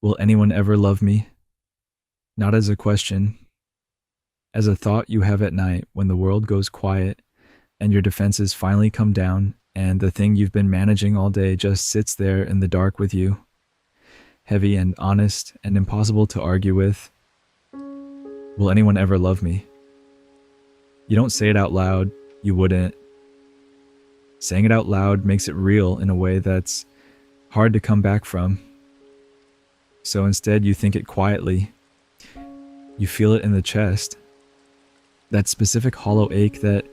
Will anyone ever love me? Not as a question, as a thought you have at night when the world goes quiet and your defenses finally come down and the thing you've been managing all day just sits there in the dark with you, heavy and honest and impossible to argue with. Will anyone ever love me? You don't say it out loud, you wouldn't. Saying it out loud makes it real in a way that's hard to come back from. So instead, you think it quietly. You feel it in the chest. That specific hollow ache that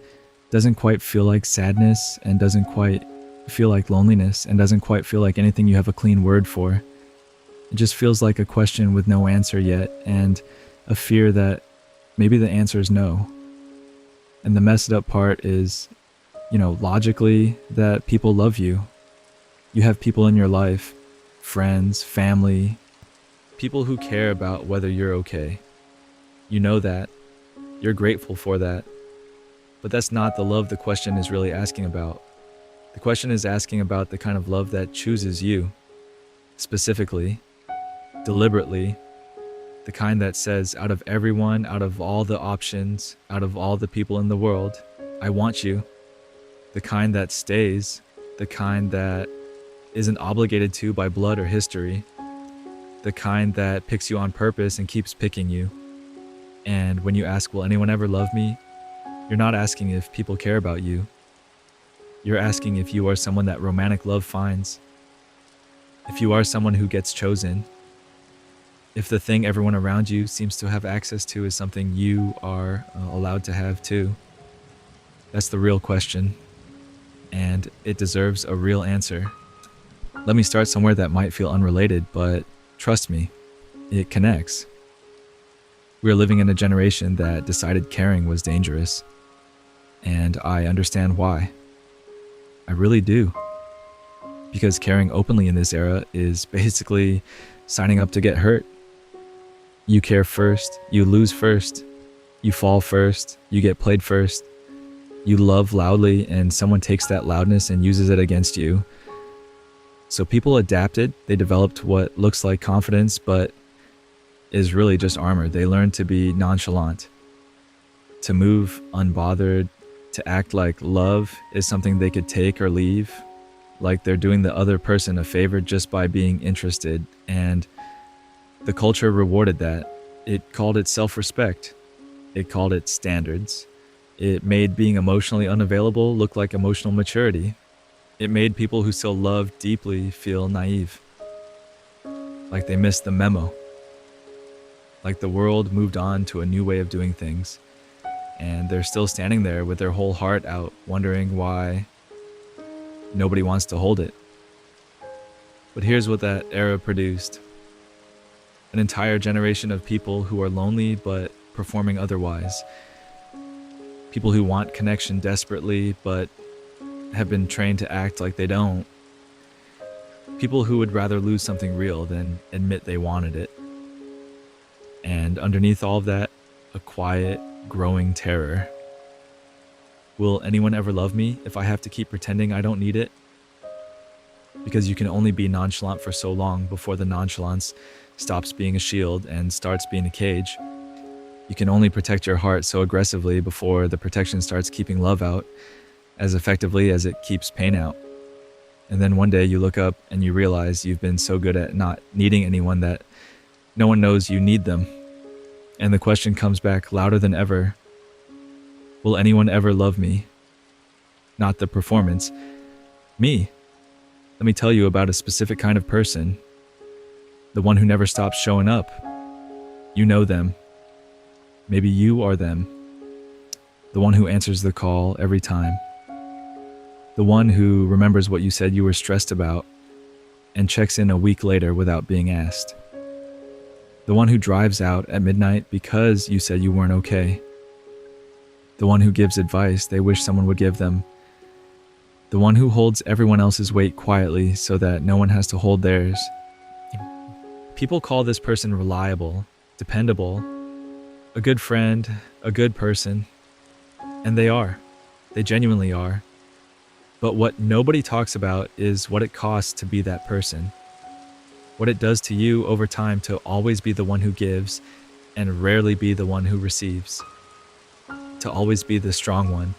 doesn't quite feel like sadness and doesn't quite feel like loneliness and doesn't quite feel like anything you have a clean word for. It just feels like a question with no answer yet and a fear that maybe the answer is no. And the messed up part is, logically, that people love you. You have people in your life, friends, family, people who care about whether you're okay. You know that. You're grateful for that. But that's not the love the question is really asking about. The question is asking about the kind of love that chooses you. Specifically, deliberately, the kind that says, out of everyone, out of all the options, out of all the people in the world, I want you. The kind that stays, the kind that isn't obligated to by blood or history, the kind that picks you on purpose and keeps picking you. And when you ask, will anyone ever love me? You're not asking if people care about you. You're asking if you are someone that romantic love finds. If you are someone who gets chosen. If the thing everyone around you seems to have access to is something you are allowed to have too. That's the real question. And it deserves a real answer. Let me start somewhere that might feel unrelated, but trust me, it connects. We're living in a generation that decided caring was dangerous. And I understand why. I really do. Because caring openly in this era is basically signing up to get hurt. You care first, you lose first, you fall first, you get played first. You love loudly and someone takes that loudness and uses it against you. So people adapted, they developed what looks like confidence but is really just armor. They learned to be nonchalant, to move unbothered, to act like love is something they could take or leave, like they're doing the other person a favor just by being interested. And the culture rewarded that. It called it self-respect. It called it standards. It made being emotionally unavailable look like emotional maturity. It made people who still loved deeply feel naive. Like they missed the memo. Like the world moved on to a new way of doing things. And they're still standing there with their whole heart out, wondering why nobody wants to hold it. But here's what that era produced. An entire generation of people who are lonely but performing otherwise. People who want connection desperately but have been trained to act like they don't. People who would rather lose something real than admit they wanted it. And underneath all of that, a quiet, growing terror. Will anyone ever love me if I have to keep pretending I don't need it? Because you can only be nonchalant for so long before the nonchalance stops being a shield and starts being a cage. You can only protect your heart so aggressively before the protection starts keeping love out as effectively as it keeps pain out. And then one day you look up and you realize you've been so good at not needing anyone that no one knows you need them. And the question comes back louder than ever. Will anyone ever love me? Not the performance. Me. Let me tell you about a specific kind of person. The one who never stops showing up. You know them. Maybe you are them. The one who answers the call every time. The one who remembers what you said you were stressed about and checks in a week later without being asked. The one who drives out at midnight because you said you weren't okay. The one who gives advice they wish someone would give them. The one who holds everyone else's weight quietly so that no one has to hold theirs. People call this person reliable, dependable, a good friend, a good person. And they are. They genuinely are. But what nobody talks about is what it costs to be that person. what it does to you over time to always be the one who gives and rarely be the one who receives, to always be the strong one,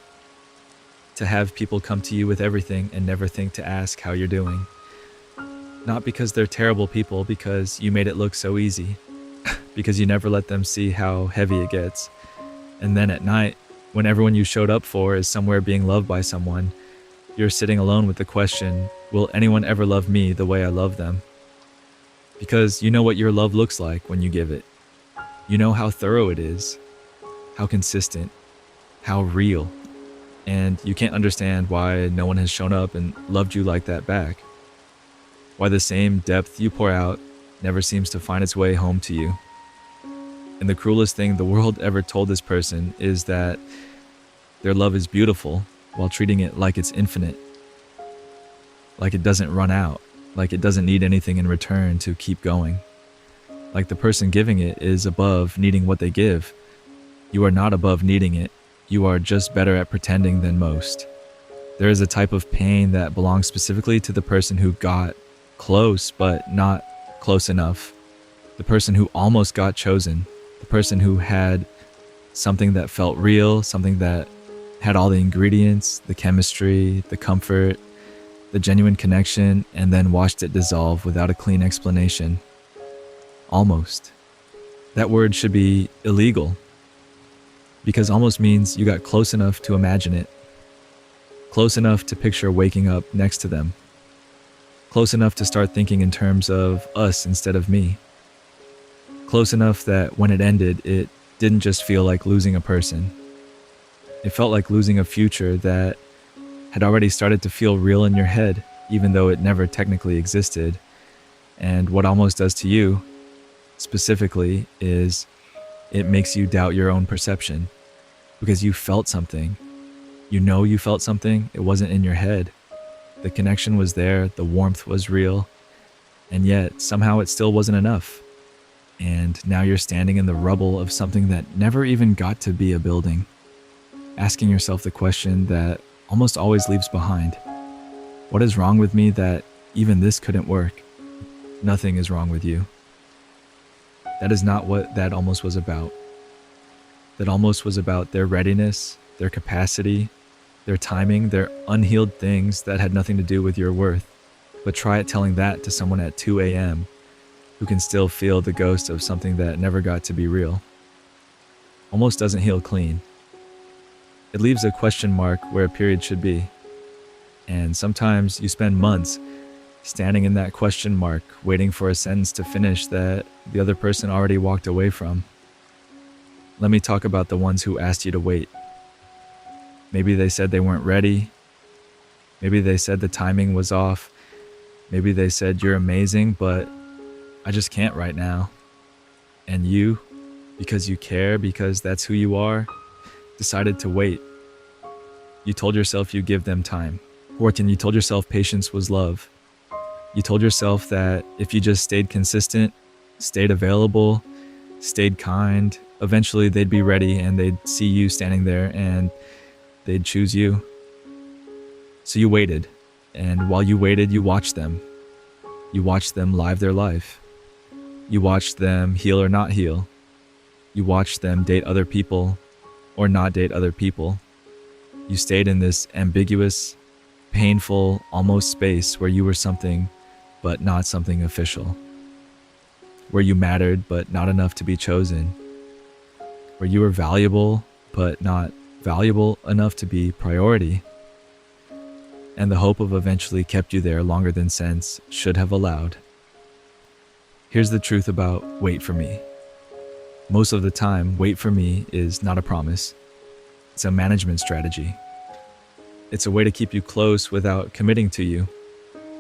to have people come to you with everything and never think to ask how you're doing. Not because they're terrible people, because you made it look so easy, because you never let them see how heavy it gets. And then at night, when everyone you showed up for is somewhere being loved by someone, you're sitting alone with the question, will anyone ever love me the way I love them? Because you know what your love looks like when you give it. You know how thorough it is, how consistent, how real. And you can't understand why no one has shown up and loved you like that back. Why the same depth you pour out never seems to find its way home to you. And the cruelest thing the world ever told this person is that their love is beautiful while treating it like it's infinite. Like it doesn't run out, like it doesn't need anything in return to keep going. Like the person giving it is above needing what they give. You are not above needing it. You are just better at pretending than most. There is a type of pain that belongs specifically to the person who got close but not close enough. The person who almost got chosen. The person who had something that felt real, something that had all the ingredients, the chemistry, the comfort, the genuine connection, and then watched it dissolve without a clean explanation. Almost. That word should be illegal, because almost means you got close enough to imagine it, close enough to picture waking up next to them, close enough to start thinking in terms of us instead of me, close enough that when it ended, it didn't just feel like losing a person. It felt like losing a future that had already started to feel real in your head, even though it never technically existed. And what almost does to you, specifically, is it makes you doubt your own perception, because you felt something. You know you felt something. It wasn't in your head. The connection was there. The warmth was real. And yet, somehow it still wasn't enough. And now you're standing in the rubble of something that never even got to be a building, asking yourself the question that almost always leaves behind. What is wrong with me that even this couldn't work? Nothing is wrong with you. That is not what that almost was about. That almost was about their readiness, their capacity, their timing, their unhealed things that had nothing to do with your worth. But try it telling that to someone at 2 a.m. who can still feel the ghost of something that never got to be real. Almost doesn't heal clean. It leaves a question mark where a period should be. And sometimes you spend months standing in that question mark, waiting for a sentence to finish that the other person already walked away from. Let me talk about the ones who asked you to wait. Maybe they said they weren't ready. Maybe they said the timing was off. Maybe they said you're amazing, but I just can't right now. And you, because you care, because that's who you are, decided to wait. You told yourself you'd give them time. Horton, you told yourself patience was love. You told yourself that if you just stayed consistent, stayed available, stayed kind, eventually they'd be ready and they'd see you standing there and they'd choose you. So you waited. And while you waited, you watched them. You watched them live their life. You watched them heal or not heal. You watched them date other people or not date other people. You stayed in this ambiguous, painful, almost space where you were something but not something official. Where you mattered but not enough to be chosen. Where you were valuable but not valuable enough to be priority. And the hope of eventually kept you there longer than sense should have allowed. Here's the truth about wait for me. Most of the time, wait for me is not a promise. It's a management strategy. It's a way to keep you close without committing to you.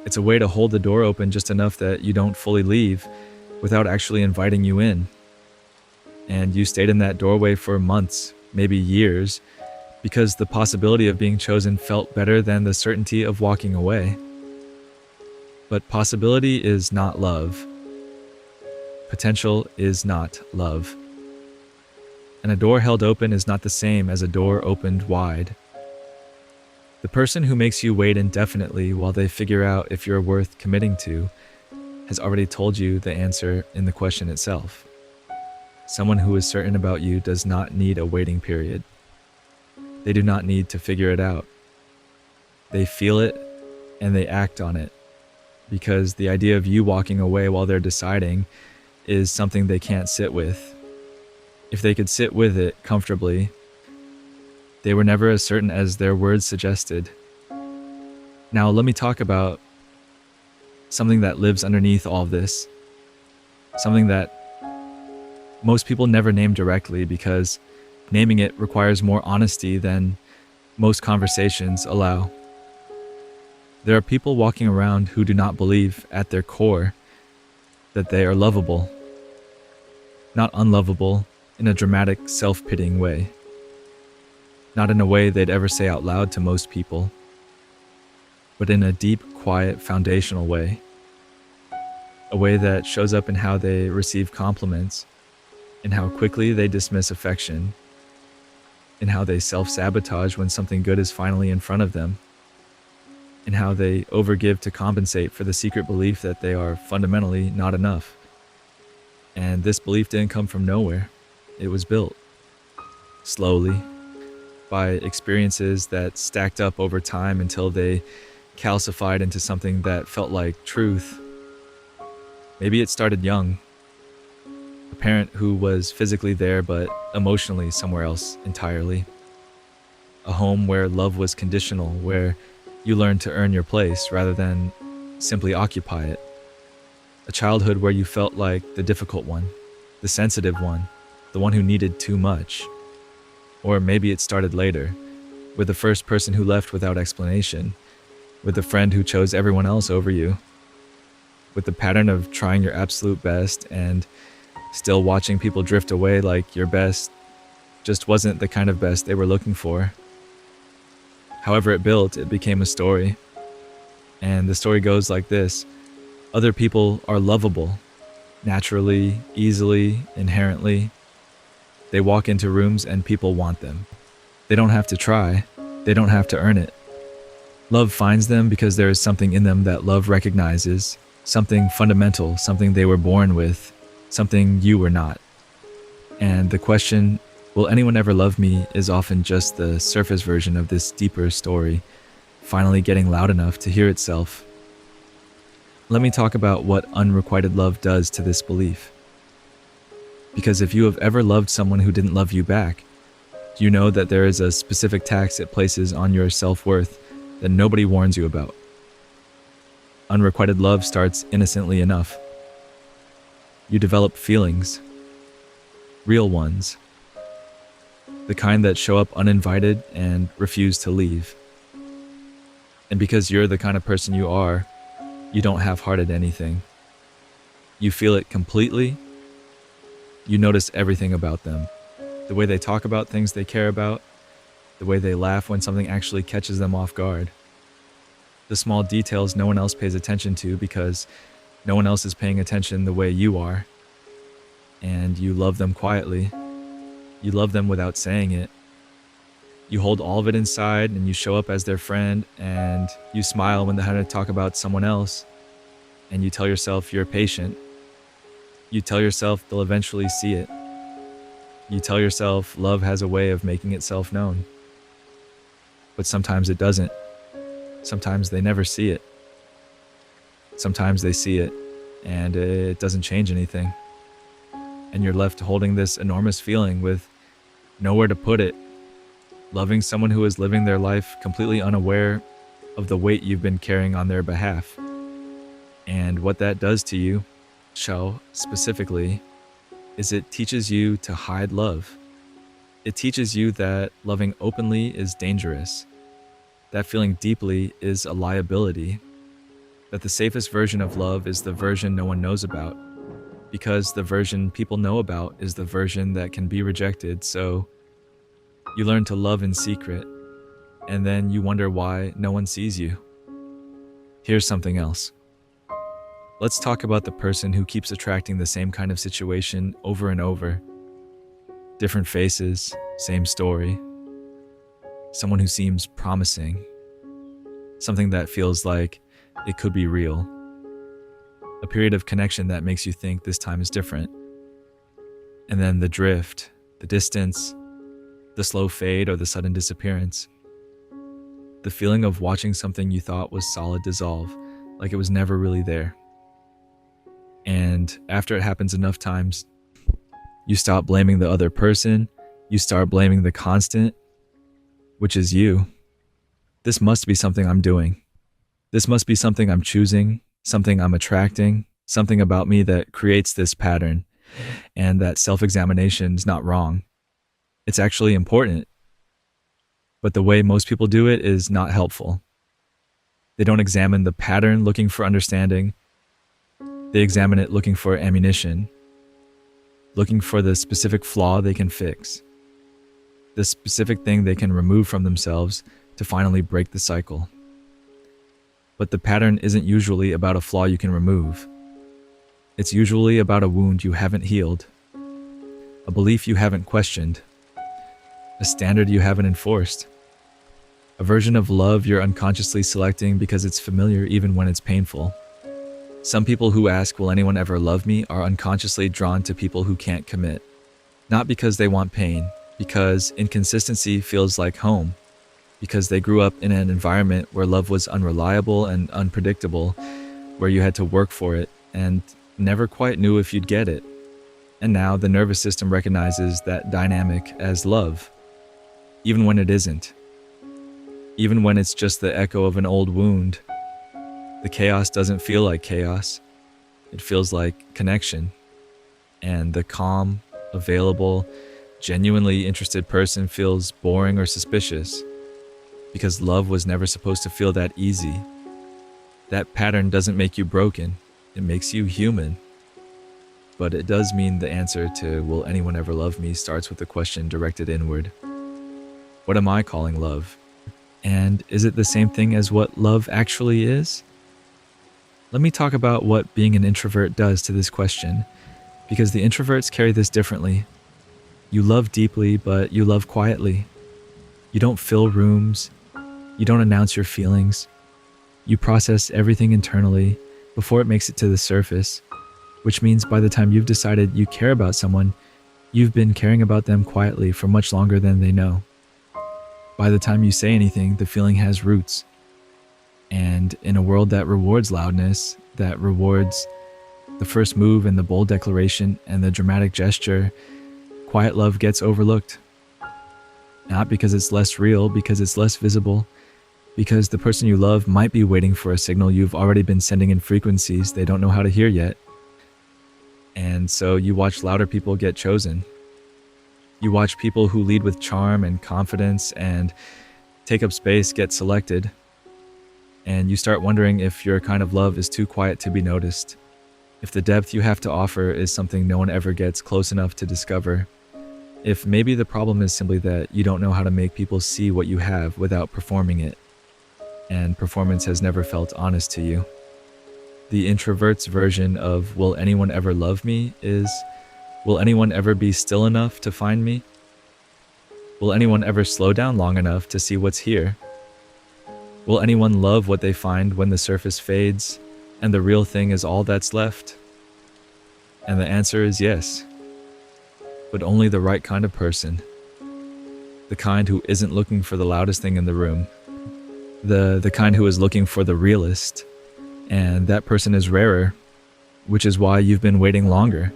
It's a way to hold the door open just enough that you don't fully leave without actually inviting you in. And you stayed in that doorway for months, maybe years, because the possibility of being chosen felt better than the certainty of walking away. But possibility is not love. Potential is not love. And a door held open is not the same as a door opened wide. The person who makes you wait indefinitely while they figure out if you're worth committing to has already told you the answer in the question itself. Someone who is certain about you does not need a waiting period. They do not need to figure it out. They feel it and they act on it, because the idea of you walking away while they're deciding is something they can't sit with. If they could sit with it comfortably, they were never as certain as their words suggested. Now, let me talk about something that lives underneath all of this, something that most people never name directly because naming it requires more honesty than most conversations allow. There are people walking around who do not believe at their core that they are lovable, not unlovable in a dramatic, self-pitying way, not in a way they'd ever say out loud to most people, but in a deep, quiet, foundational way, a way that shows up in how they receive compliments, in how quickly they dismiss affection, in how they self-sabotage when something good is finally in front of them, in how they overgive to compensate for the secret belief that they are fundamentally not enough. And this belief didn't come from nowhere. It was built slowly by experiences that stacked up over time until they calcified into something that felt like truth. Maybe it started young. A parent who was physically there but emotionally somewhere else entirely. A home where love was conditional, where you learned to earn your place rather than simply occupy it. A childhood where you felt like the difficult one, the sensitive one, the one who needed too much. Or maybe it started later, with the first person who left without explanation, with the friend who chose everyone else over you, with the pattern of trying your absolute best and still watching people drift away like your best just wasn't the kind of best they were looking for. However it built, it became a story. And the story goes like this. Other people are lovable, naturally, easily, inherently. They walk into rooms and people want them. They don't have to try. They don't have to earn it. Love finds them because there is something in them that love recognizes, something fundamental, something they were born with, something you were not. And the question, will anyone ever love me, is often just the surface version of this deeper story, finally getting loud enough to hear itself. Let me talk about what unrequited love does to this belief. Because if you have ever loved someone who didn't love you back, you know that there is a specific tax it places on your self-worth that nobody warns you about. Unrequited love starts innocently enough. You develop feelings, real ones, the kind that show up uninvited and refuse to leave. And because you're the kind of person you are, you don't half-hearted anything. You feel it completely. You notice everything about them. The way they talk about things they care about, the way they laugh when something actually catches them off guard. The small details no one else pays attention to because no one else is paying attention the way you are. And you love them quietly. You love them without saying it. You hold all of it inside and you show up as their friend and you smile when they have to talk about someone else. And you tell yourself you're patient. You tell yourself they'll eventually see it. You tell yourself love has a way of making itself known. But sometimes it doesn't. Sometimes they never see it. Sometimes they see it and it doesn't change anything. And you're left holding this enormous feeling with nowhere to put it, loving someone who is living their life completely unaware of the weight you've been carrying on their behalf. And what that does to you, specifically, is it teaches you to hide love. It teaches you that loving openly is dangerous, that feeling deeply is a liability, that the safest version of love is the version no one knows about, because the version people know about is the version that can be rejected. So you learn to love in secret, and then you wonder why no one sees you. Here's something else. Let's talk about the person who keeps attracting the same kind of situation over and over. Different faces, same story. Someone who seems promising. Something that feels like it could be real. a period of connection that makes you think this time is different. And then the drift, the distance, the slow fade or the sudden disappearance. The feeling of watching something you thought was solid dissolve, like it was never really there. And after it happens enough times, you stop blaming the other person, you start blaming the constant, which is you. This must be something I'm doing. This must be something I'm choosing, something I'm attracting, something about me that creates this pattern. And that self-examination is not wrong. It's actually important. But the way most people do it is not helpful. They don't examine the pattern looking for understanding. They examine it looking for ammunition, looking for the specific flaw they can fix, the specific thing they can remove from themselves to finally break the cycle. But the pattern isn't usually about a flaw you can remove. It's usually about a wound you haven't healed, a belief you haven't questioned, a standard you haven't enforced, a version of love you're unconsciously selecting because it's familiar even when it's painful. Some people who ask, "Will anyone ever love me?" are unconsciously drawn to people who can't commit. Not because they want pain, because inconsistency feels like home, because they grew up in an environment where love was unreliable and unpredictable, where you had to work for it and never quite knew if you'd get it. And now the nervous system recognizes that dynamic as love, even when it isn't. Even when it's just the echo of an old wound. The chaos doesn't feel like chaos. It feels like connection. And the calm, available, genuinely interested person feels boring or suspicious. Because love was never supposed to feel that easy. That pattern doesn't make you broken. It makes you human. But it does mean the answer to "will anyone ever love me" starts with a question directed inward. What am I calling love? And is it the same thing as what love actually is? Let me talk about what being an introvert does to this question, because the introverts carry this differently. You love deeply, but you love quietly. You don't fill rooms. You don't announce your feelings. You process everything internally before it makes it to the surface, which means by the time you've decided you care about someone, you've been caring about them quietly for much longer than they know. By the time you say anything, the feeling has roots. And in a world that rewards loudness, that rewards the first move and the bold declaration and the dramatic gesture, quiet love gets overlooked. Not because it's less real, because it's less visible, because the person you love might be waiting for a signal you've already been sending in frequencies they don't know how to hear yet. And so you watch louder people get chosen. You watch people who lead with charm and confidence and take up space get selected. And you start wondering if your kind of love is too quiet to be noticed. If the depth you have to offer is something no one ever gets close enough to discover. If maybe the problem is simply that you don't know how to make people see what you have without performing it. And performance has never felt honest to you. The introvert's version of "will anyone ever love me" is, will anyone ever be still enough to find me? Will anyone ever slow down long enough to see what's here? Will anyone love what they find when the surface fades and the real thing is all that's left? And the answer is yes. But only the right kind of person. The kind who isn't looking for the loudest thing in the room. The kind who is looking for the realist. And that person is rarer, which is why you've been waiting longer.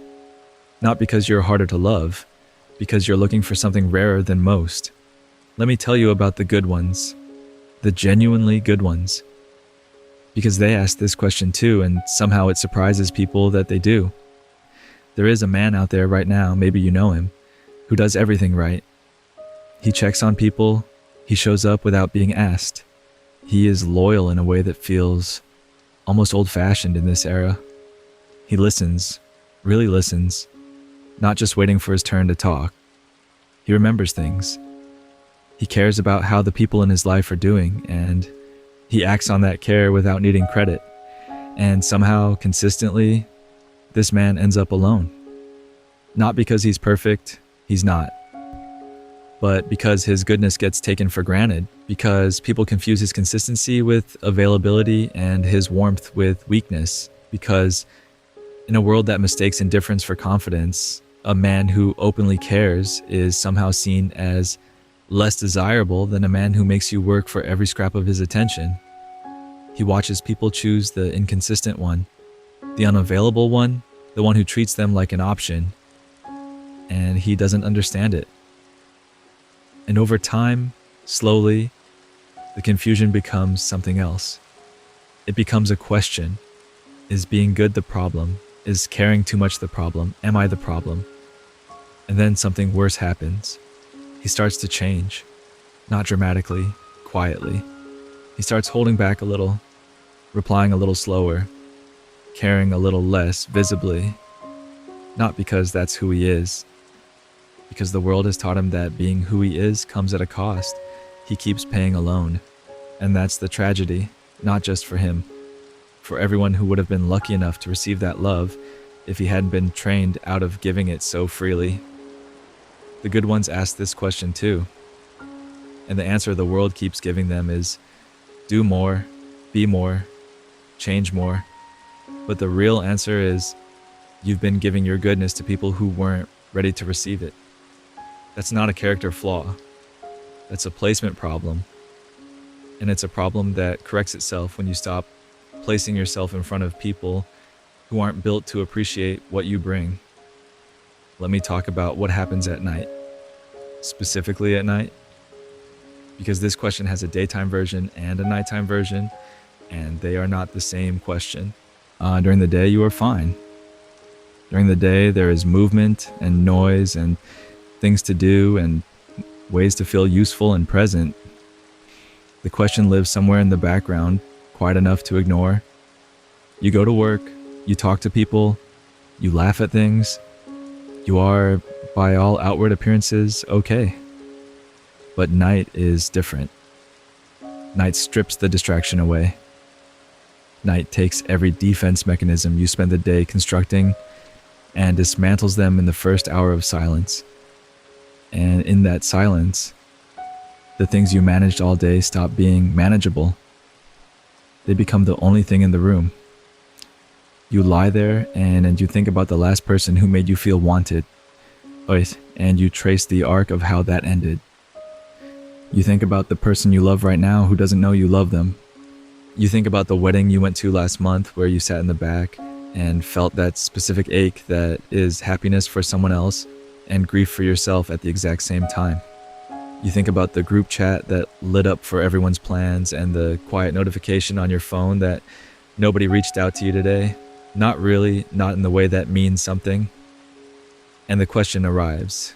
Not because you're harder to love, because you're looking for something rarer than most. Let me tell you about the good ones. The genuinely good ones. Because they ask this question too, and somehow it surprises people that they do. There is a man out there right now, maybe you know him, who does everything right. He checks on people, he shows up without being asked. He is loyal in a way that feels almost old-fashioned in this era. He listens, really listens, not just waiting for his turn to talk. He remembers things. He cares about how the people in his life are doing, and he acts on that care without needing credit. And somehow, consistently, this man ends up alone. Not because he's perfect, he's not. But because his goodness gets taken for granted, because people confuse his consistency with availability and his warmth with weakness, because In a world that mistakes indifference for confidence, a man who openly cares is somehow seen as less desirable than a man who makes you work for every scrap of his attention. He watches people choose the inconsistent one, the unavailable one, the one who treats them like an option, and he doesn't understand it. And over time, slowly, the confusion becomes something else. It becomes a question. Is being good the problem? Is caring too much the problem? Am I the problem? And then something worse happens. He starts to change. Not dramatically, quietly. He starts holding back a little, replying a little slower, caring a little less visibly. Not because that's who he is, because the world has taught him that being who he is comes at a cost. He keeps paying alone. And that's the tragedy, not just for him, for everyone who would have been lucky enough to receive that love if he hadn't been trained out of giving it so freely. The good ones ask this question too, and the answer the world keeps giving them is do more, be more, change more. But the real answer is you've been giving your goodness to people who weren't ready to receive it. That's not a character flaw. That's a placement problem. And it's a problem that corrects itself when you stop placing yourself in front of people who aren't built to appreciate what you bring. Let me talk about what happens at night, specifically at night, because this question has a daytime version and a nighttime version, and they are not the same question. During the day, you are fine. During the day, there is movement and noise and things to do and ways to feel useful and present. The question lives somewhere in the background, quiet enough to ignore. You go to work, you talk to people, you laugh at things. You are, by all outward appearances, okay. But night is different. Night strips the distraction away. Night takes every defense mechanism you spend the day constructing and dismantles them in the first hour of silence. And in that silence, the things you managed all day stop being manageable. They become the only thing in the room. You lie there and you think about the last person who made you feel wanted. And you trace the arc of how that ended. You think about the person you love right now who doesn't know you love them. You think about the wedding you went to last month where you sat in the back and felt that specific ache that is happiness for someone else and grief for yourself at the exact same time. You think about the group chat that lit up for everyone's plans and the quiet notification on your phone that nobody reached out to you today. Not really, not in the way that means something. And the question arrives,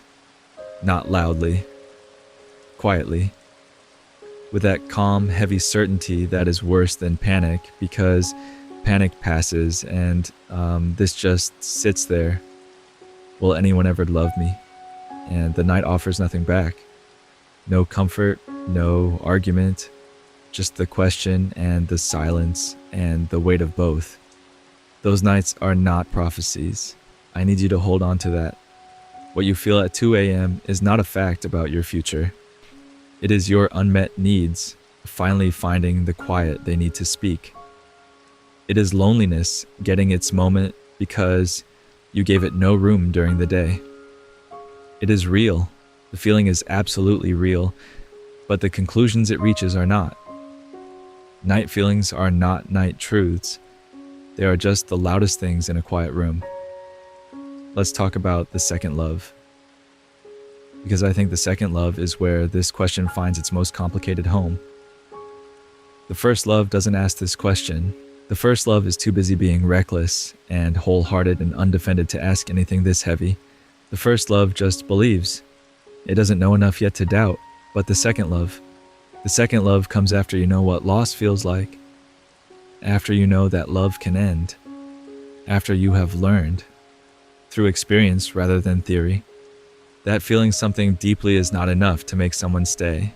not loudly, quietly, with that calm, heavy certainty that is worse than panic, because panic passes and this just sits there. Will anyone ever love me? And the night offers nothing back. No comfort, no argument, just the question and the silence and the weight of both. Those nights are not prophecies. I need you to hold on to that. What you feel at 2 a.m. is not a fact about your future. It is your unmet needs finally finding the quiet they need to speak. It is loneliness getting its moment because you gave it no room during the day. It is real. The feeling is absolutely real, but the conclusions it reaches are not. Night feelings are not night truths. They are just the loudest things in a quiet room. Let's talk about the second love. Because I think the second love is where this question finds its most complicated home. The first love doesn't ask this question. The first love is too busy being reckless and wholehearted and undefended to ask anything this heavy. The first love just believes. It doesn't know enough yet to doubt. But the second love comes after you know what loss feels like. After you know that love can end. After you have learned, through experience rather than theory, that feeling something deeply is not enough to make someone stay.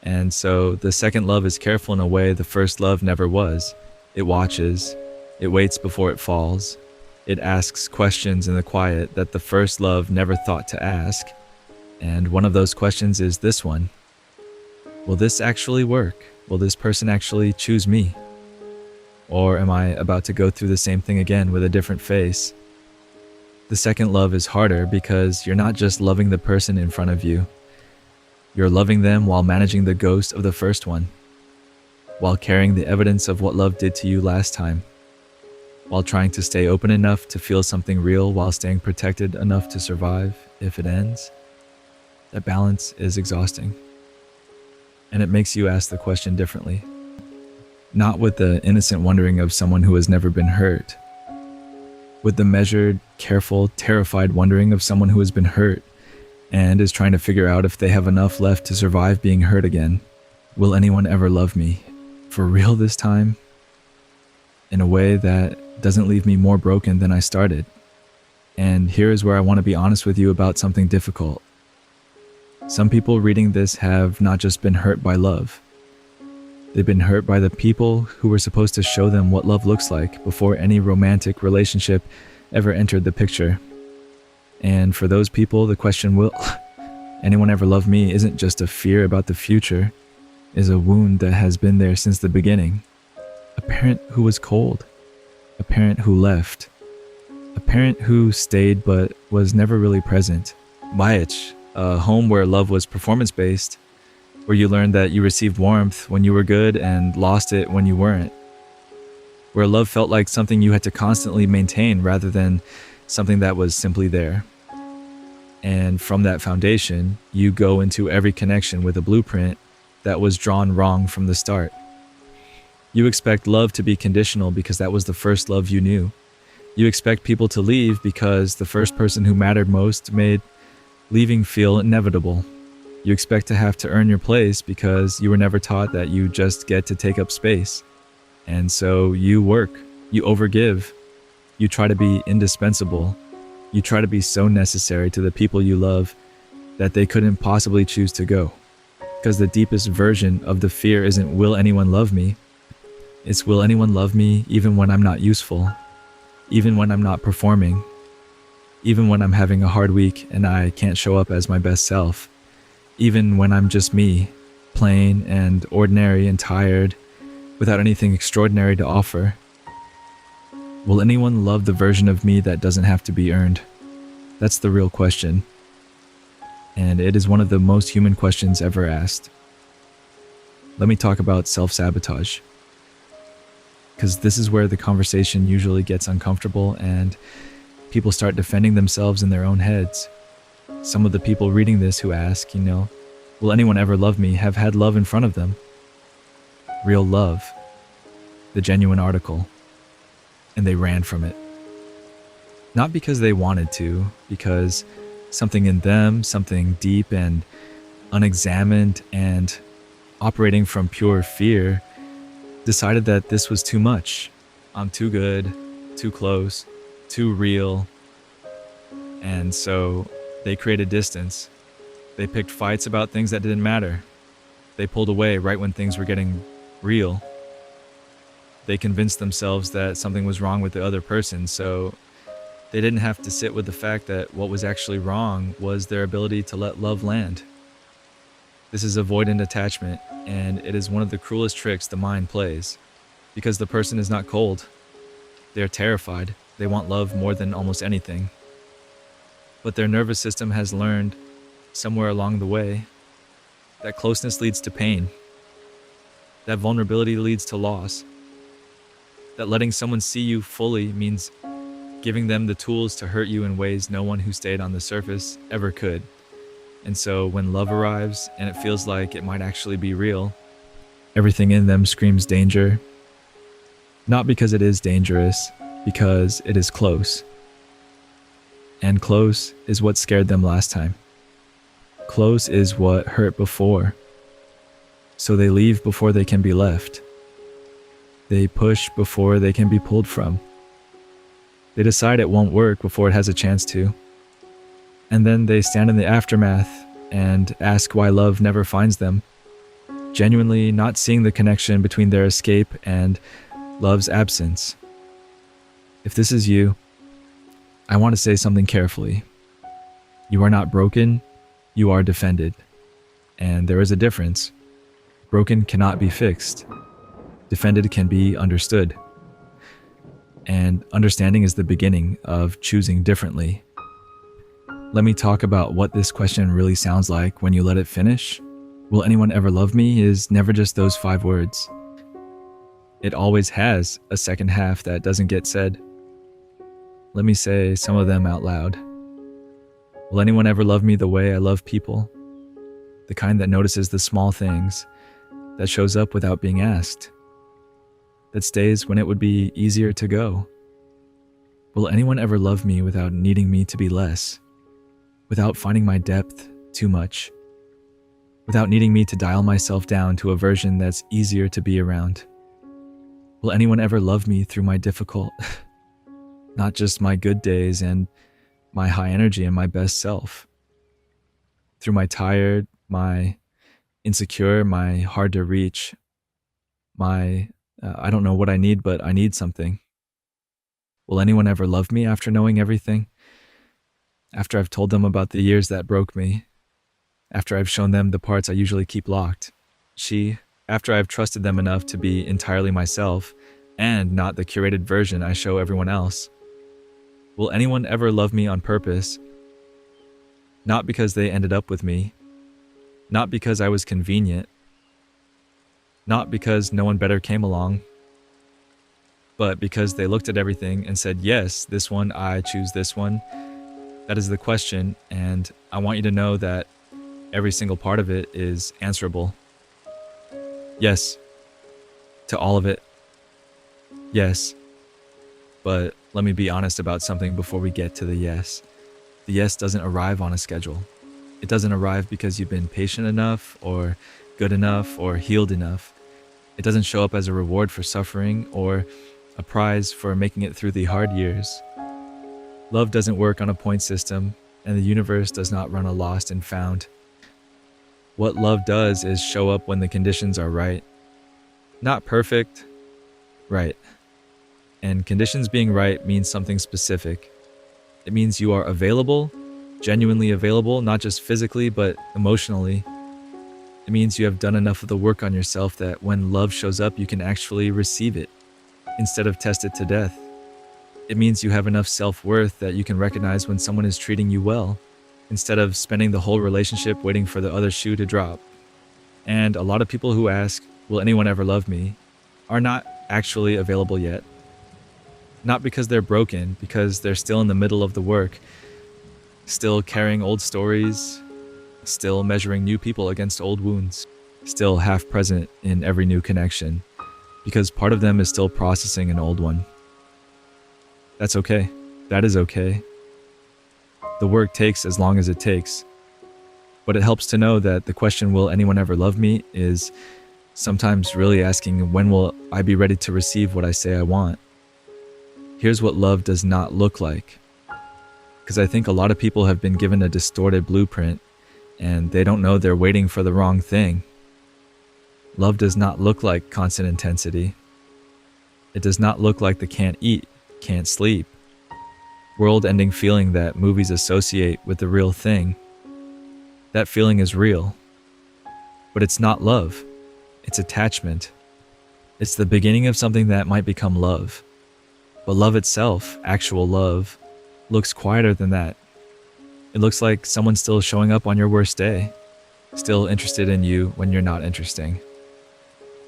And so the second love is careful in a way the first love never was. It watches, it waits before it falls. It asks questions in the quiet that the first love never thought to ask. And one of those questions is this one. Will this actually work? Will this person actually choose me? Or am I about to go through the same thing again with a different face? The second love is harder because you're not just loving the person in front of you. You're loving them while managing the ghost of the first one, while carrying the evidence of what love did to you last time, while trying to stay open enough to feel something real while staying protected enough to survive if it ends. That balance is exhausting. And it makes you ask the question differently. Not with the innocent wondering of someone who has never been hurt. With the measured, careful, terrified wondering of someone who has been hurt and is trying to figure out if they have enough left to survive being hurt again. Will anyone ever love me? For real this time? In a way that doesn't leave me more broken than I started. And here is where I want to be honest with you about something difficult. Some people reading this have not just been hurt by love. They've been hurt by the people who were supposed to show them what love looks like before any romantic relationship ever entered the picture. And for those people, the question, will anyone ever love me, isn't just a fear about the future, is a wound that has been there since the beginning. A parent who was cold. A parent who left. A parent who stayed but was never really present. Bayech, a home where love was performance-based, where you learned that you received warmth when you were good and lost it when you weren't. Where love felt like something you had to constantly maintain rather than something that was simply there. And from that foundation, you go into every connection with a blueprint that was drawn wrong from the start. You expect love to be conditional because that was the first love you knew. You expect people to leave because the first person who mattered most made leaving feel inevitable. You expect to have to earn your place because you were never taught that you just get to take up space. And so you work, you overgive, you try to be indispensable, you try to be so necessary to the people you love that they couldn't possibly choose to go. Because the deepest version of the fear isn't will anyone love me, it's will anyone love me even when I'm not useful, even when I'm not performing, even when I'm having a hard week and I can't show up as my best self. Even when I'm just me, plain and ordinary and tired, without anything extraordinary to offer. Will anyone love the version of me that doesn't have to be earned? That's the real question. And it is one of the most human questions ever asked. Let me talk about self-sabotage. Because this is where the conversation usually gets uncomfortable and people start defending themselves in their own heads. Some of the people reading this who ask, will anyone ever love me, have had love in front of them. Real love. The genuine article. And they ran from it. Not because they wanted to, because something in them, something deep and unexamined and operating from pure fear, decided that this was too much. I'm too good, too close, too real. And so they created distance. They picked fights about things that didn't matter. They pulled away right when things were getting real. They convinced themselves that something was wrong with the other person, so they didn't have to sit with the fact that what was actually wrong was their ability to let love land. This is avoidant attachment, and it is one of the cruelest tricks the mind plays, because the person is not cold. They're terrified. They want love more than almost anything. But their nervous system has learned, somewhere along the way, that closeness leads to pain, that vulnerability leads to loss, that letting someone see you fully means giving them the tools to hurt you in ways no one who stayed on the surface ever could. And so when love arrives and it feels like it might actually be real, everything in them screams danger. Not because it is dangerous, because it is close. And close is what scared them last time. Close is what hurt before. So they leave before they can be left. They push before they can be pulled from. They decide it won't work before it has a chance to. And then they stand in the aftermath and ask why love never finds them, genuinely not seeing the connection between their escape and love's absence. If this is you, I want to say something carefully. You are not broken, you are defended. And there is a difference. Broken cannot be fixed. Defended can be understood. and understanding is the beginning of choosing differently. Let me talk about what this question really sounds like when you let it finish. Will anyone ever love me is never just those 5 words. It always has a second half that doesn't get said. Let me say some of them out loud. Will anyone ever love me the way I love people? The kind that notices the small things, that shows up without being asked, that stays when it would be easier to go. Will anyone ever love me without needing me to be less? Without finding my depth too much? Without needing me to dial myself down to a version that's easier to be around? Will anyone ever love me through my difficult, not just my good days and my high energy and my best self? Through my tired, my insecure, my hard to reach, my I don't know what I need, but I need something. Will anyone ever love me after knowing everything? After I've told them about the years that broke me? After I've shown them the parts I usually keep locked? After I've trusted them enough to be entirely myself and not the curated version I show everyone else? Will anyone ever love me on purpose? Not because they ended up with me, not because I was convenient, not because no one better came along, but because they looked at everything and said, yes, this one, I choose this one. That is the question, and I want you to know that every single part of it is answerable. Yes. To all of it. Yes. But let me be honest about something before we get to the yes. The yes doesn't arrive on a schedule. It doesn't arrive because you've been patient enough or good enough or healed enough. It doesn't show up as a reward for suffering or a prize for making it through the hard years. Love doesn't work on a point system, and the universe does not run a lost and found. What love does is show up when the conditions are right. Not perfect, right. And conditions being right means something specific. It means you are available, genuinely available, not just physically, but emotionally. It means you have done enough of the work on yourself that when love shows up, you can actually receive it instead of test it to death. It means you have enough self-worth that you can recognize when someone is treating you well, instead of spending the whole relationship waiting for the other shoe to drop. And a lot of people who ask, will anyone ever love me, are not actually available yet. Not because they're broken, because they're still in the middle of the work, still carrying old stories, still measuring new people against old wounds, still half present in every new connection, because part of them is still processing an old one. That's okay. That is okay. The work takes as long as it takes. But it helps to know that the question, will anyone ever love me, is sometimes really asking, when will I be ready to receive what I say I want? Here's what love does not look like. Because I think a lot of people have been given a distorted blueprint, and they don't know they're waiting for the wrong thing. Love does not look like constant intensity. It does not look like the can't eat, can't sleep, world-ending feeling that movies associate with the real thing. That feeling is real. But it's not love. It's attachment. It's the beginning of something that might become love. But love itself, actual love, looks quieter than that. It looks like someone still showing up on your worst day, still interested in you when you're not interesting,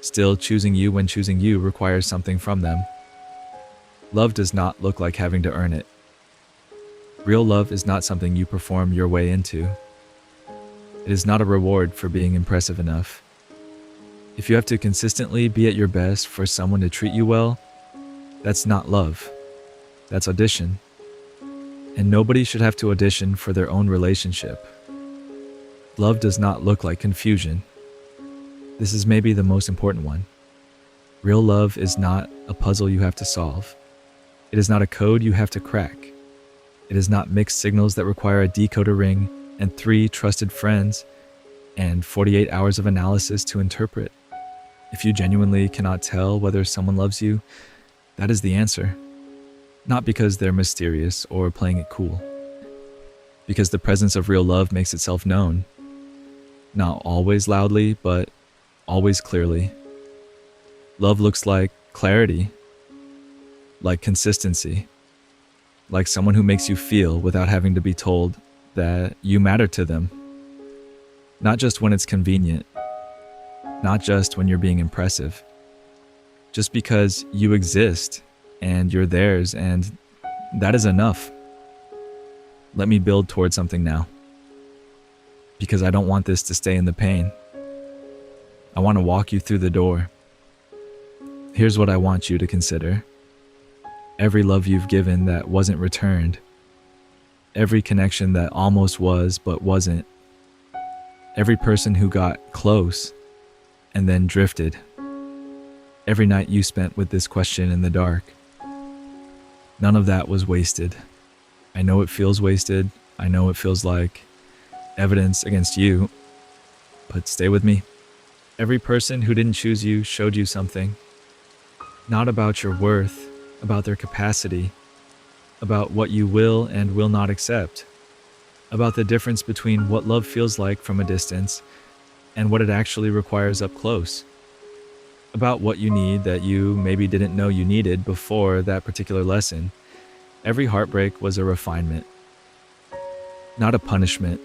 still choosing you when choosing you requires something from them. Love does not look like having to earn it. Real love is not something you perform your way into. It is not a reward for being impressive enough. If you have to consistently be at your best for someone to treat you well, that's not love. That's audition. And nobody should have to audition for their own relationship. Love does not look like confusion. This is maybe the most important one. Real love is not a puzzle you have to solve. It is not a code you have to crack. It is not mixed signals that require a decoder ring and 3 trusted friends and 48 hours of analysis to interpret. If you genuinely cannot tell whether someone loves you, that is the answer. Not because they're mysterious or playing it cool. Because the presence of real love makes itself known. Not always loudly, but always clearly. Love looks like clarity. like consistency, like someone who makes you feel without having to be told that you matter to them. Not just when it's convenient, not just when you're being impressive, just because you exist and you're theirs, and that is enough. Let me build towards something now, because I don't want this to stay in the pain. I want to walk you through the door. Here's what I want you to consider. Every love you've given that wasn't returned. Every connection that almost was but wasn't. Every person who got close and then drifted. Every night you spent with this question in the dark. None of that was wasted. I know it feels wasted. I know it feels like evidence against you. But stay with me. Every person who didn't choose you showed you something. Not about your worth, about their capacity, about what you will and will not accept, about the difference between what love feels like from a distance and what it actually requires up close, about what you need that you maybe didn't know you needed before that particular lesson. Every heartbreak was a refinement, not a punishment,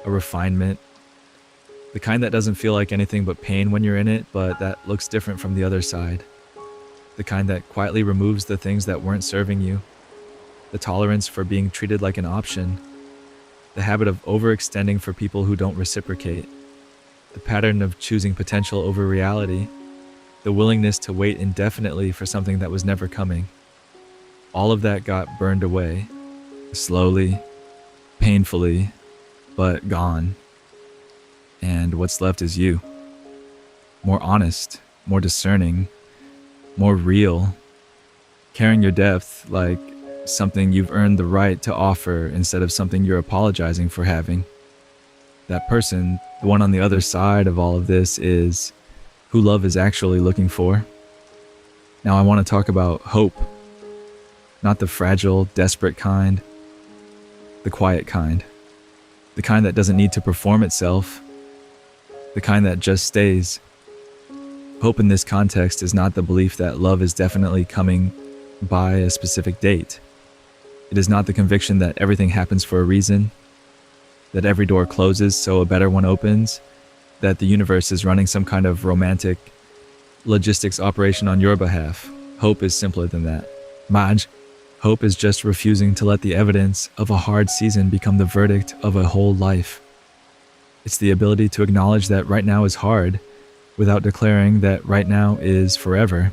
a refinement. The kind that doesn't feel like anything but pain when you're in it, but that looks different from the other side. The kind that quietly removes the things that weren't serving you. The tolerance for being treated like an option. The habit of overextending for people who don't reciprocate. The pattern of choosing potential over reality. The willingness to wait indefinitely for something that was never coming. All of that got burned away. Slowly, painfully, but gone. And what's left is you. More honest, more discerning, more real, carrying your depth like something you've earned the right to offer instead of something you're apologizing for having. That person, the one on the other side of all of this, is who love is actually looking for. Now I want to talk about hope. Not the fragile, desperate kind. The quiet kind. The kind that doesn't need to perform itself. The kind that just stays. Hope in this context is not the belief that love is definitely coming by a specific date. It is not the conviction that everything happens for a reason, that every door closes so a better one opens, that the universe is running some kind of romantic logistics operation on your behalf. Hope is simpler than that. Maj, hope is just refusing to let the evidence of a hard season become the verdict of a whole life. It's the ability to acknowledge that right now is hard, without declaring that right now is forever.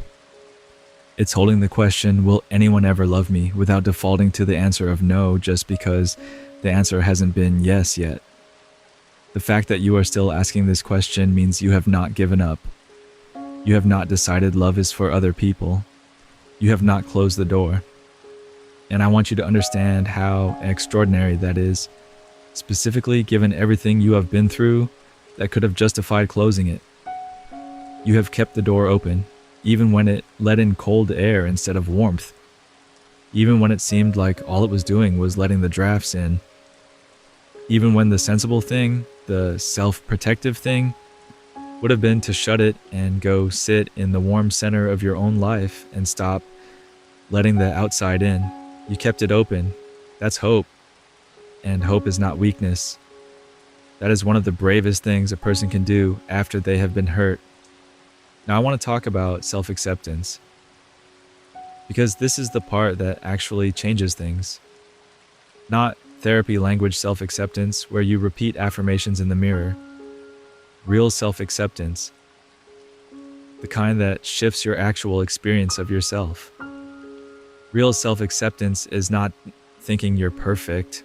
It's holding the question, will anyone ever love me, without defaulting to the answer of no just because the answer hasn't been yes yet. The fact that you are still asking this question means you have not given up. You have not decided love is for other people. You have not closed the door. And I want you to understand how extraordinary that is, specifically given everything you have been through that could have justified closing it. You have kept the door open, even when it let in cold air instead of warmth. Even when it seemed like all it was doing was letting the drafts in. Even when the sensible thing, the self-protective thing, would have been to shut it and go sit in the warm center of your own life and stop letting the outside in. You kept it open. That's hope. And hope is not weakness. That is one of the bravest things a person can do after they have been hurt. Now I want to talk about self-acceptance, because this is the part that actually changes things. Not therapy language self-acceptance where you repeat affirmations in the mirror. Real self-acceptance, the kind that shifts your actual experience of yourself. Real self-acceptance is not thinking you're perfect.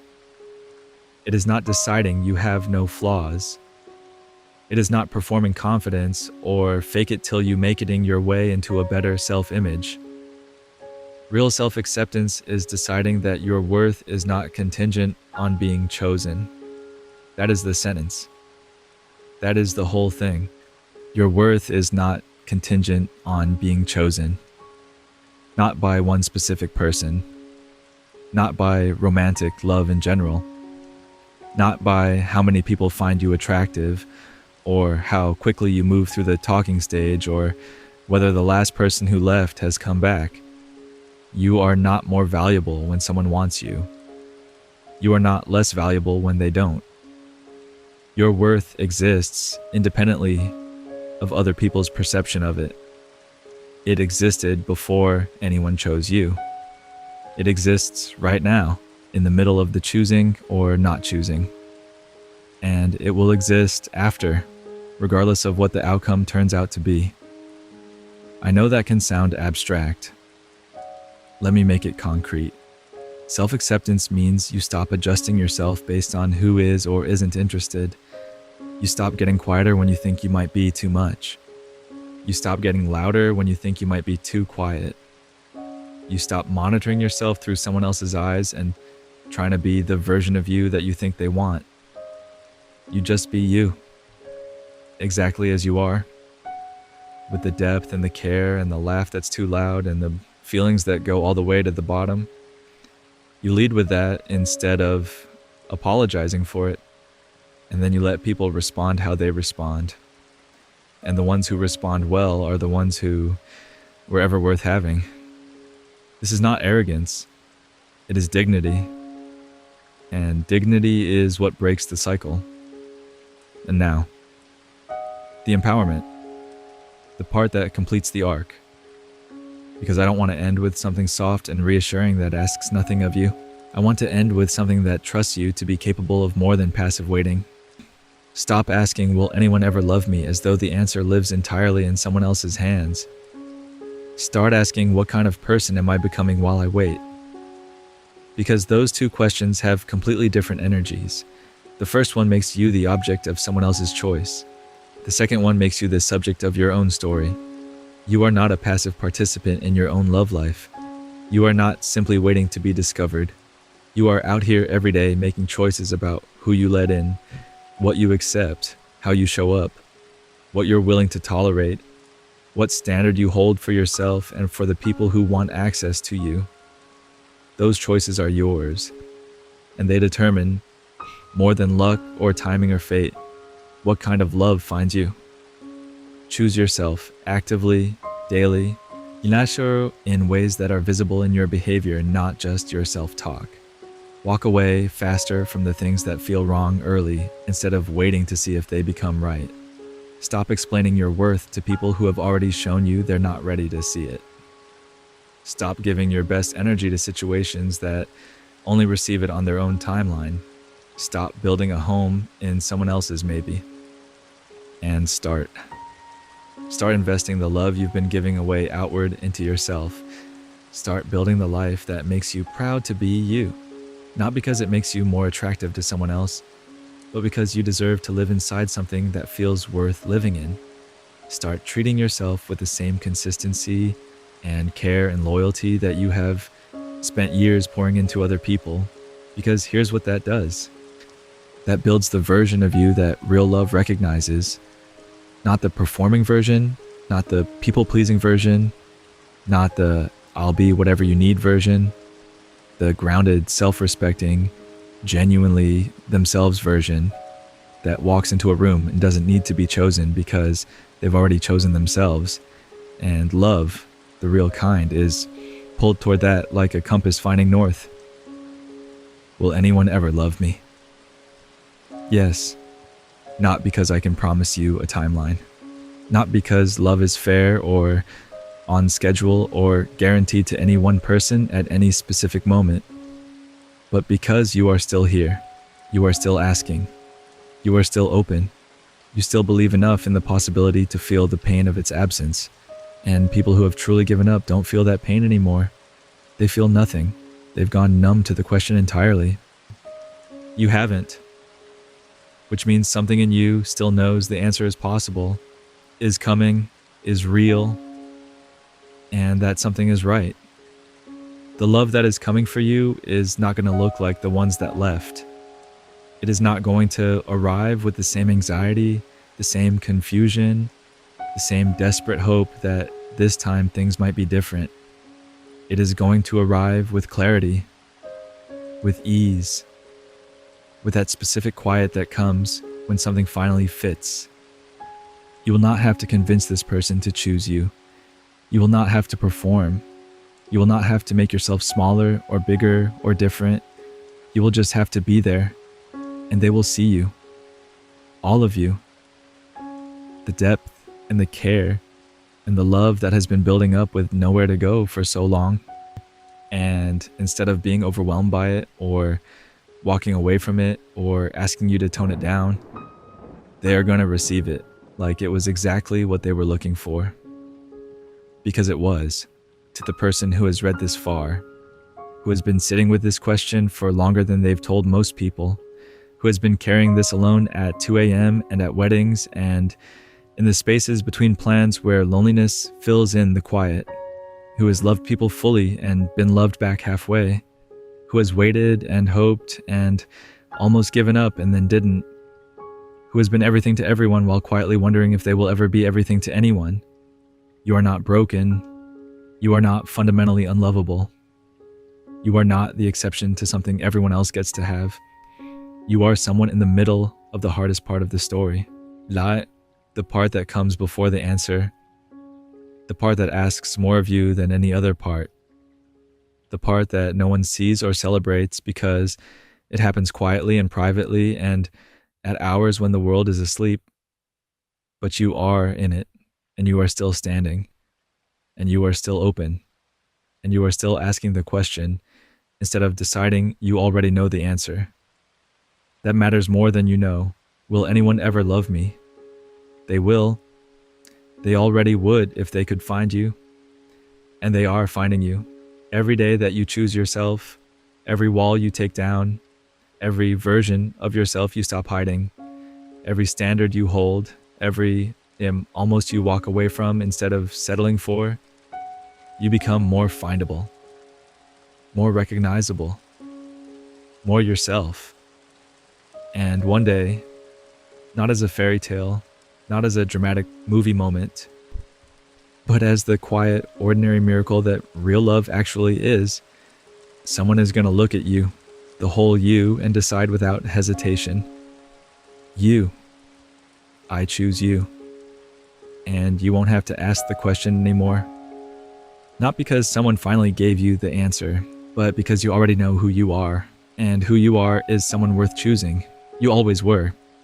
It is not deciding you have no flaws. It is not performing confidence or fake it till you make it in your way into a better self-image. Real self-acceptance is deciding that your worth is not contingent on being chosen. That is the sentence. That is the whole thing. Your worth is not contingent on being chosen. Not by one specific person. Not by romantic love in general. Not by how many people find you attractive, or how quickly you move through the talking stage, or whether the last person who left has come back. You are not more valuable when someone wants you. You are not less valuable when they don't. Your worth exists independently of other people's perception of it. It existed before anyone chose you. It exists right now, in the middle of the choosing or not choosing. And it will exist after, regardless of what the outcome turns out to be. I know that can sound abstract. Let me make it concrete. Self-acceptance means you stop adjusting yourself based on who is or isn't interested. You stop getting quieter when you think you might be too much. You stop getting louder when you think you might be too quiet. You stop monitoring yourself through someone else's eyes and trying to be the version of you that you think they want. You just be you, exactly as you are, with the depth and the care and the laugh that's too loud and the feelings that go all the way to the bottom. You lead with that instead of apologizing for it, and then you let people respond how they respond. And the ones who respond well are the ones who were ever worth having. This is not arrogance, it is dignity. And dignity is what breaks the cycle. And now, the empowerment, the part that completes the arc. Because I don't want to end with something soft and reassuring that asks nothing of you. I want to end with something that trusts you to be capable of more than passive waiting. Stop asking, will anyone ever love me, as though the answer lives entirely in someone else's hands. Start asking, what kind of person am I becoming while I wait? Because those two questions have completely different energies. The first one makes you the object of someone else's choice. The second one makes you the subject of your own story. You are not a passive participant in your own love life. You are not simply waiting to be discovered. You are out here every day making choices about who you let in, what you accept, how you show up, what you're willing to tolerate, what standard you hold for yourself and for the people who want access to you. Those choices are yours, and they determine, more than luck or timing or fate, what kind of love finds you. Choose yourself actively, daily, in ways that are visible in your behavior, not just your self-talk. Walk away faster from the things that feel wrong early instead of waiting to see if they become right. Stop explaining your worth to people who have already shown you they're not ready to see it. Stop giving your best energy to situations that only receive it on their own timeline. Stop building a home in someone else's maybe. And start investing the love you've been giving away outward into yourself. Start building the life that makes you proud to be you. Not because it makes you more attractive to someone else, but because you deserve to live inside something that feels worth living in. Start treating yourself with the same consistency and care and loyalty that you have spent years pouring into other people, because here's what that does. That builds the version of you that real love recognizes. Not the performing version, not the people-pleasing version, not the I'll be whatever you need version, the grounded, self-respecting, genuinely themselves version that walks into a room and doesn't need to be chosen because they've already chosen themselves. And love, the real kind, is pulled toward that like a compass finding north. Will anyone ever love me? Yes. Not because I can promise you a timeline. Not because love is fair or on schedule or guaranteed to any one person at any specific moment. But because you are still here, you are still asking, you are still open, you still believe enough in the possibility to feel the pain of its absence. And people who have truly given up don't feel that pain anymore. They feel nothing. They've gone numb to the question entirely. You haven't. Which means something in you still knows the answer is possible, is coming, is real, and that something is right. The love that is coming for you is not going to look like the ones that left. It is not going to arrive with the same anxiety, the same confusion, the same desperate hope that this time things might be different. It is going to arrive with clarity, with ease, with that specific quiet that comes when something finally fits. You will not have to convince this person to choose you. You will not have to perform. You will not have to make yourself smaller or bigger or different. You will just have to be there, and they will see you. All of you. The depth and the care and the love that has been building up with nowhere to go for so long. And instead of being overwhelmed by it or walking away from it or asking you to tone it down, they are going to receive it like it was exactly what they were looking for. Because it was, to the person who has read this far, who has been sitting with this question for longer than they've told most people, who has been carrying this alone at 2 a.m. and at weddings and in the spaces between plans where loneliness fills in the quiet, who has loved people fully and been loved back halfway, who has waited and hoped and almost given up and then didn't, who has been everything to everyone while quietly wondering if they will ever be everything to anyone. You are not broken. You are not fundamentally unlovable. You are not the exception to something everyone else gets to have. You are someone in the middle of the hardest part of the story. La, the part that comes before the answer. The part that asks more of you than any other part. The part that no one sees or celebrates because it happens quietly and privately and at hours when the world is asleep. But you are in it, and you are still standing, and you are still open, and you are still asking the question instead of deciding you already know the answer. That matters more than you know. Will anyone ever love me? They will. They already would if they could find you. And they are finding you. Every day that you choose yourself, every wall you take down, every version of yourself you stop hiding, every standard you hold, every almost you walk away from instead of settling for, you become more findable, more recognizable, more yourself. And one day, not as a fairy tale, not as a dramatic movie moment, but as the quiet, ordinary miracle that real love actually is, someone is going to look at you, the whole you, and decide without hesitation, you, I choose you. And you won't have to ask the question anymore. Not because someone finally gave you the answer, but because you already know who you are, and who you are is someone worth choosing. You always were.